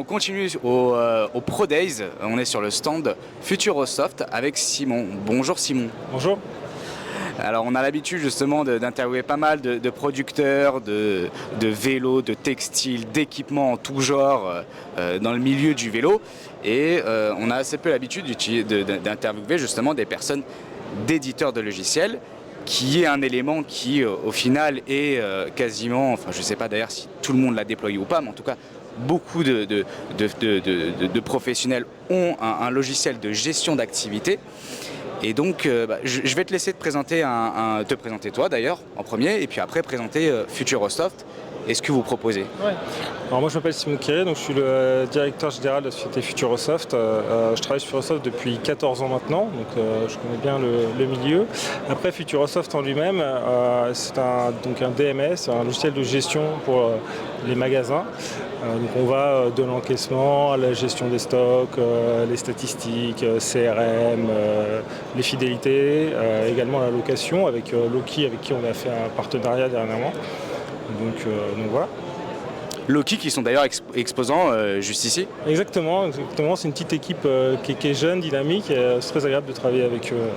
continue au Pro Days. On est sur le stand Futurosoft avec Simon. Bonjour Simon. Bonjour. Alors on a l'habitude justement d'interviewer pas mal de producteurs, de vélos, de textiles, d'équipements en tout genre dans le milieu du vélo. Et on a assez peu l'habitude d'interviewer justement des personnes d'éditeurs de logiciels, qui est un élément qui au final est quasiment, enfin je ne sais pas d'ailleurs si tout le monde l'a déployé ou pas, mais en tout cas beaucoup de professionnels ont un logiciel de gestion d'activité. Et donc je vais te laisser te présenter, te présenter toi d'ailleurs en premier, et puis après présenter Futurosoft et ce que vous proposez. Ouais. Alors moi je m'appelle Simon Quiré, donc je suis le directeur général de la société Futurosoft. Je travaille sur Futurosoft depuis 14 ans maintenant, donc je connais bien le milieu. Après Futurosoft en lui-même, c'est un DMS, un logiciel de gestion pour les magasins. Donc on va de l'encaissement à la gestion des stocks, les statistiques, CRM, les fidélités, également la location avec Loki, avec qui on a fait un partenariat dernièrement. Donc voilà. Loki qui sont d'ailleurs exposants juste ici. Exactement. C'est une petite équipe qui est jeune, dynamique, et c'est très agréable de travailler avec eux.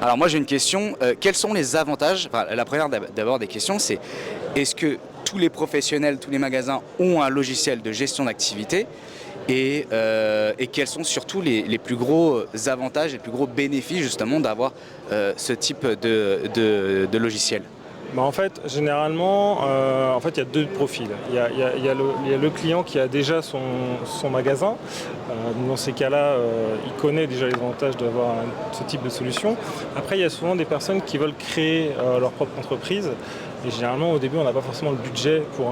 Alors moi j'ai une question, quels sont les avantages, la première d'abord des questions, c'est est-ce que tous les professionnels, tous les magasins ont un logiciel de gestion d'activité et quels sont surtout les plus gros avantages, les plus gros bénéfices justement d'avoir ce type de logiciel? En fait, généralement, il y a deux profils. Il y a le client qui a déjà son magasin. Dans ces cas-là, il connaît déjà les avantages d'avoir ce type de solution. Après, il y a souvent des personnes qui veulent créer leur propre entreprise. Et généralement, au début, on n'a pas forcément le budget pour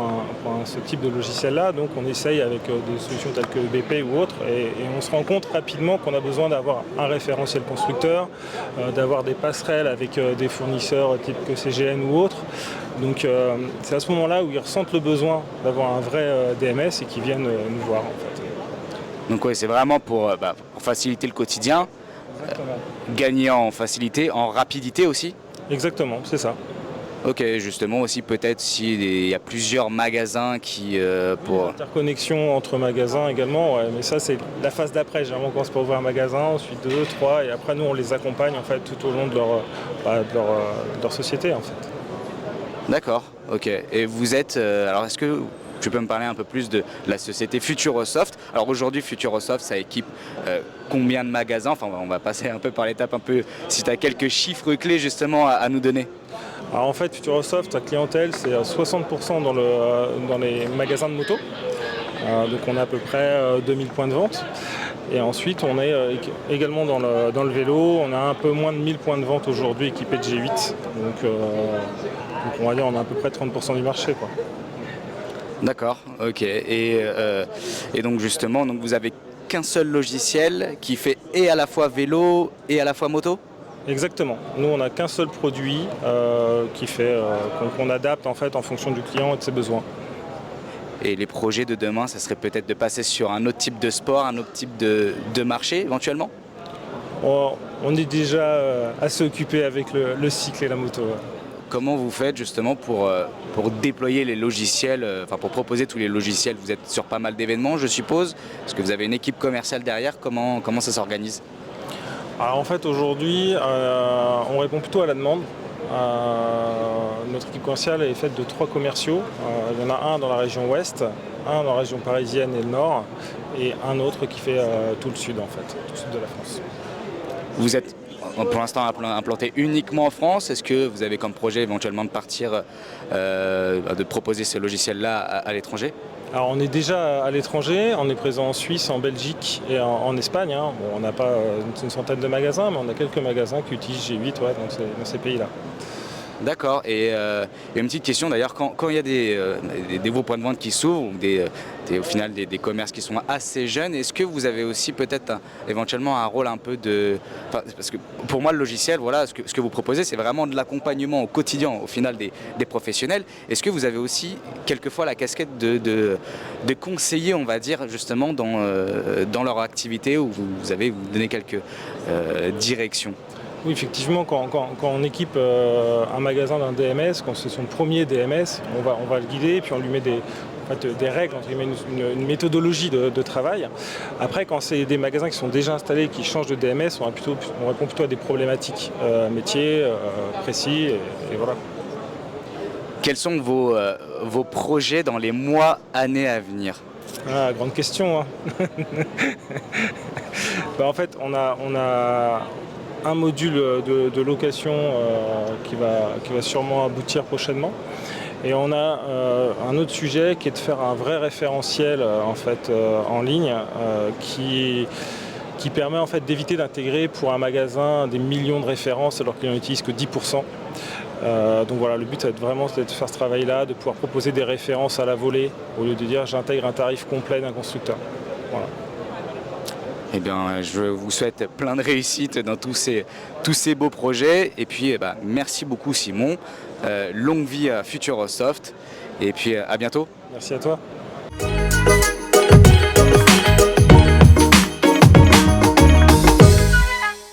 ce type de logiciel-là. Donc, on essaye avec des solutions telles que BP ou autres. Et on se rend compte rapidement qu'on a besoin d'avoir un référentiel constructeur, d'avoir des passerelles avec des fournisseurs type que CGN ou autres. Donc, c'est à ce moment-là où ils ressentent le besoin d'avoir un vrai DMS et qu'ils viennent nous voir, en fait. Donc, oui, c'est vraiment pour faciliter le quotidien, gagner en facilité, en rapidité aussi. Exactement, c'est ça. Ok, justement aussi peut-être s'il y a plusieurs magasins qui... Interconnexion entre magasins également, ouais, mais ça c'est la phase d'après. Généralement on commence par ouvrir un magasin, ensuite 2, 3 et après nous on les accompagne en fait tout au long de leur société en fait. D'accord, ok. Et vous êtes... alors est-ce que tu peux me parler un peu plus de la société Futurosoft? Alors aujourd'hui Futurosoft ça équipe combien de magasins? Enfin on va passer un peu par l'étape, un peu si tu as quelques chiffres clés justement à nous donner. Alors en fait, Futurosoft, sa clientèle, c'est 60% dans les magasins de moto. Donc on a à peu près 2000 points de vente. Et ensuite, on est également dans le vélo. On a un peu moins de 1000 points de vente aujourd'hui équipés de G8. Donc on va dire on a à peu près 30% du marché, quoi. D'accord, ok. Et donc justement, donc vous avez qu'un seul logiciel qui fait et à la fois vélo et à la fois moto? Exactement. Nous, on n'a qu'un seul produit qu'on adapte en fait en fonction du client et de ses besoins. Et les projets de demain, ça serait peut-être de passer sur un autre type de sport, un autre type de marché éventuellement? On est déjà assez occupé avec le cycle et la moto. Comment vous faites justement pour déployer les logiciels, pour proposer tous les logiciels? Vous êtes sur pas mal d'événements, je suppose, parce que vous avez une équipe commerciale derrière. Comment ça s'organise? Alors en fait aujourd'hui on répond plutôt à la demande. Notre équipe commerciale est faite de 3 commerciaux. Il y en a un dans la région ouest, un dans la région parisienne et le nord, et un autre qui fait tout le sud en fait, tout le sud de la France. Vous êtes pour l'instant implanté uniquement en France. Est-ce que vous avez comme projet éventuellement de partir, de proposer ce logiciel-là à l'étranger? Alors on est déjà à l'étranger, on est présent en Suisse, en Belgique et en Espagne. Bon, on n'a pas une centaine de magasins, mais on a quelques magasins qui utilisent G8 dans ces pays-là. D'accord. Et une petite question d'ailleurs, quand il y a des nouveaux points de vente qui s'ouvrent, au final des commerces qui sont assez jeunes, est-ce que vous avez aussi peut-être éventuellement un rôle un peu de... Parce que pour moi le logiciel, voilà, ce que vous proposez, c'est vraiment de l'accompagnement au quotidien au final des professionnels. Est-ce que vous avez aussi quelquefois la casquette de conseiller, on va dire, justement dans leur activité, où vous donnez quelques directions? Oui, effectivement, quand on équipe un magasin d'un DMS, quand c'est son premier DMS, on va le guider, puis on lui met fait, des règles, entre guillemets, une méthodologie de travail. Après, quand c'est des magasins qui sont déjà installés, qui changent de DMS, on répond plutôt à des problématiques métiers précis, et voilà. Quels sont vos projets dans les mois, années à venir? Ah, grande question, hein. En fait, on a un module de location qui va sûrement aboutir prochainement. Et on a un autre sujet qui est de faire un vrai référentiel en ligne qui permet en fait d'éviter d'intégrer pour un magasin des millions de références alors qu'il n'en utilise que 10%. Donc voilà, le but c'est vraiment de faire ce travail-là, de pouvoir proposer des références à la volée au lieu de dire j'intègre un tarif complet d'un constructeur. Voilà. Eh bien, je vous souhaite plein de réussite dans tous ces beaux projets. Et puis, merci beaucoup Simon. Longue vie à Futurosoft. Et puis, à bientôt. Merci à toi.